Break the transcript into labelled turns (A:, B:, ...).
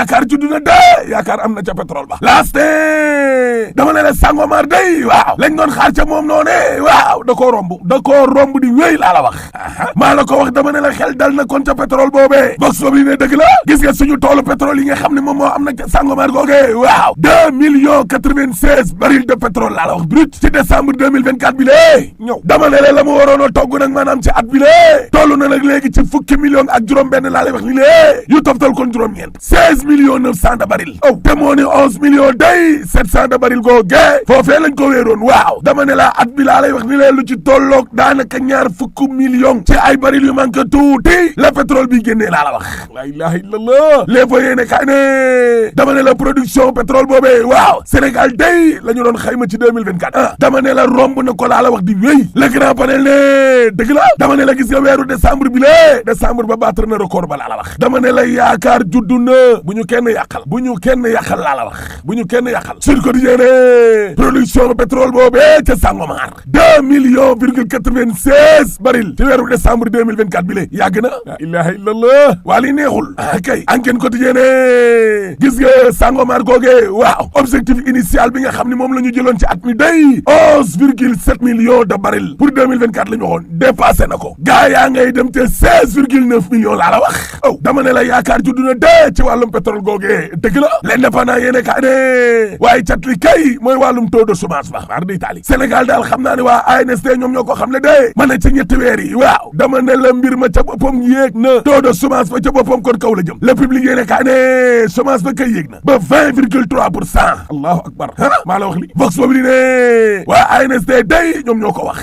A: yaakaar judd na de yaakaar am na ca pétrole ba laaste dama ne la Sangomar day waaw lañ doon xaar ca moom noone waaw da koo romb di wéy laa la wax maa la ko wax dama ne la xel dal na kon ca pétrole boobee box boobu ne dëgg la gis nga suñu toolu pétrole yi nga xam ne moom moo am na ca Sangomar googee waaw 2,96 barils de pétrole laa la wax brut ci décembre 2024 bi lée ñëw dama ne la mu waroon a togg nag maanaam ci at bi lée toll na nag léegi ci fukki millions ak juróom benn laa lay wax ni lée yu toftal kon juróom-ñeent 16 millions 900 de barils te moo ni 11 millions day 700 de barils googee foofee lañ ko wéeroon waaw dama ne la at bi laa lay wax ni lee lu ci tolloog daanaka ñaar fukki millions ci ay barils yu manqué tuuti la pétrole bi génnee laa la wax la ilaha illallah les fa yéene kaay ne dama ne la production pétrole boobee waaw Sénégal day la ñu doon xayma ci 2024 dama ne la romb na ko laa la wax di wéy le grand panel ne dëgg la dama ne la gis nga weeru décembre bi lée décembre ba battre na record ba laa la wax dama ne la yaakaar juddu na bu ñu kenn yàqal laa la wax bu ñu kenn yàqal sur quotidien ne production pétrole boobee ca Sangomar 2,96 barils ci weeru décembre 2024 bi lée yàgg na la ilaha illallah waa li neexul kay enquête quotidien ne gis nga Sangomar googee waaw objectif initial bi nga xam ne moom la ñu jëloon ci at mi day 11,7 millions de barils pour 2024 la ñu waxoon dépassé na ko gaa yaa ngay dem te 16,9 millions laa la wax dama ne la yaakaar juddu na dee ci wàllum pétrole googee dëgg la l'indépendant yéene kaa ne waaye cat li kay mooy wàllum taux de chômage ba mar di Italie Sénégal daal xam naa ne waa ANSD ñoom ñoo ko xam ne dee ma ne ca ñetti weer yi waaw dama ne la mbir ma ca boppam yéeg na taux de chômage ba ca boppam kon kaw la jëm le public yéene kaa ne chômage ba kay yéeg na ba 20,3% allahu akbar maa la wax li vox boobu li ne waa ANSD day ñoom ñoo ko wax